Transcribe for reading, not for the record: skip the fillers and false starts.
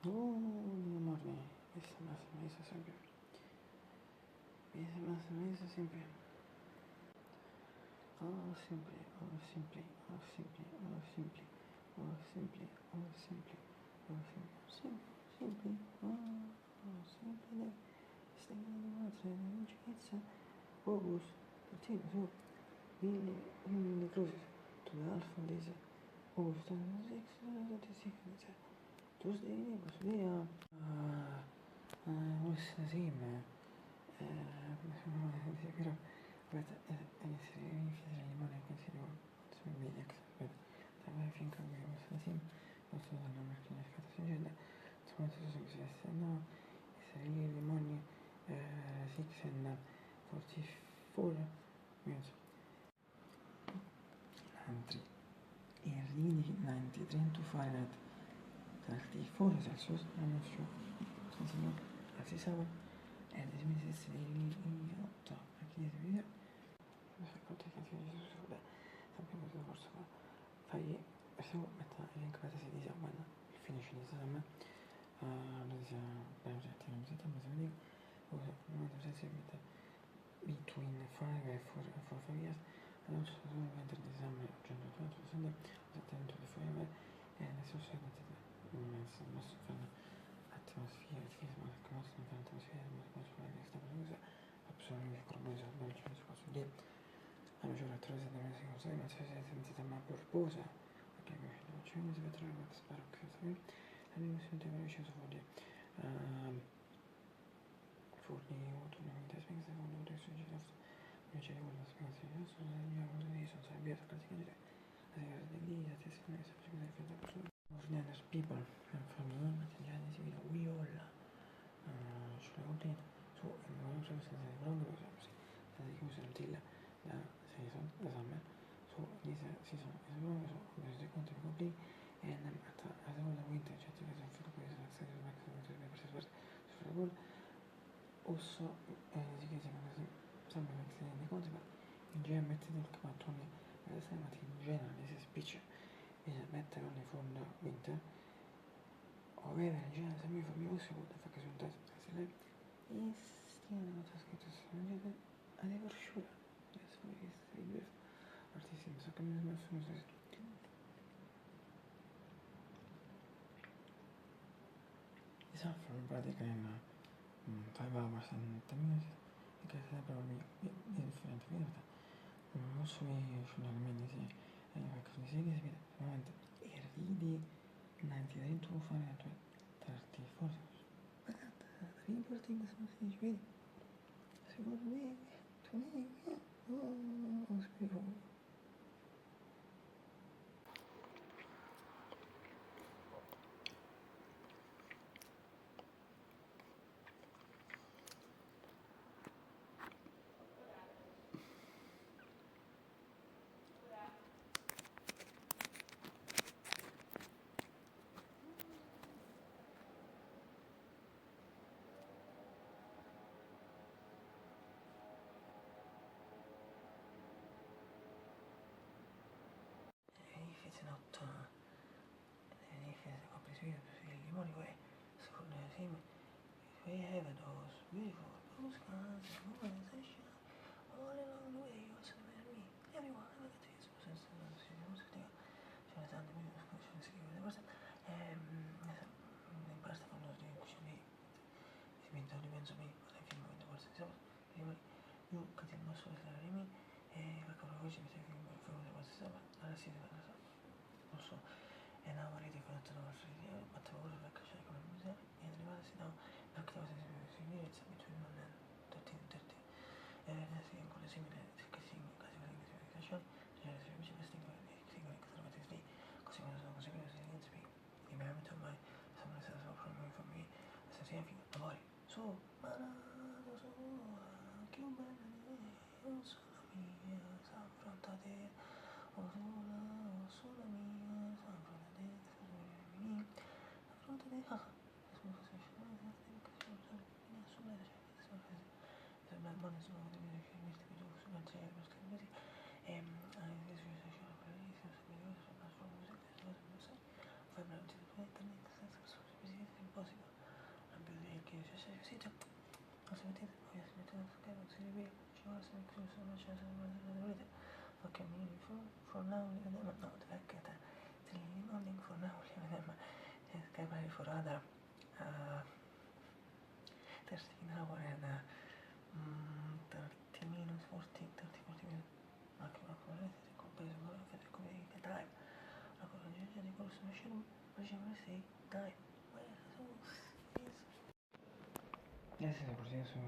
Oh, mi amor, besa más, me besa siempre. Besa más, me besa siempre. Oh, simple, oh, simple, oh, simple, oh, simple, oh, simple, oh, simple, oh, simple, simple, oh, simple. Stängde matchen, chitsa, August, Martina, so, wie groß total von dieser August, 6, Tuesday, was wir, was Zima, però, aspetta, essere inizia rimane consiglio su Milex, aspetta, stava finché avevo Zim, non so dalla macchina scatta succede, insomma, se si no, essere lì rimane 6 and 44 minutes. 93, in really 93 to Fahrenheit, 34 Celsius, I'm not sure, something like 37, and this means it's really hot, aquí es video, no sé cuánto hay canciones de eso, también me forse fai, questo metta link per se dice, bueno, il finish di esame, lo dice, per oggetti, non si temo, se mi dico, non so se mette between 5 and 4 years, and also enter the exam agenda 20 Sunday, attend to the forever, and associated most fun atmosphere, most fun atmosphere, most fun extravaganza, absolutamente corposa, dolce, scorso di la maggiore attrezza della musica, sai, ma se sei sentita ma corposa, perché la cena si vedrà la spero che sai, la mia sente veloce su foglie, foglie, autunno, testing, secondo, testo, giusto, invece di quello spiegazione, sono le mie cose di sono sempre via, praticamente, la segreta dell'idea, testimone, semplicemente il fatto che ordinary people and family materiali si vede we all sulle complete su il nuovo servizio di Londra stati chiusi until the season the summer so this season is long so the content complete and at the winter certificate of the place access to the papers for all also education sempre di content in genere mettete il capattone per esempio in genere this is picture bisogna mettere ogni fondo winter o avere in genere sembra famoso perché sono tante e stiano nota scritto ad ever sure yes for his brief artisti so che mi sono esatto in pratica in 5 hours and 10 minutes che sarebbe differente vita non so io non mi dice perché mi si vede veramente e ridi 93 to fare 34 guardate reporting sono 16 vedi secondo me tu ne oh spiego If not if it's complicated il limone poi secondo me we have those beautiful blue skies and morning sunshine all along the way also with me everyone look at this process c'è tante musiche scrive le cose e basta con los di così si mettono di mezzo me cosa film quindi forse io che ti non so se la rimi e ecco la voce mi sa che mi fa una cosa alla si non so and now already got to know what the world like shape of music and the others now look those minutes between 1 and 13:30 and I think con le simili che si quasi comunicazione cioè se mi ci questo conservatively così come sono così che si inizia e mi ha messo mai sono stato proprio for me se si anche amore so manato so che bene sono mia s'affrontate o sola mia s'affrontate mi affrontate la buona sono di me che mi stai giù sulla serie per scrivere e anche se io sono bellissimo se mi vedo sulla sua musica fai veramente internet senza persone for now for other 13 hour and 30 minutes 40 minutes time time. Ese es el proceso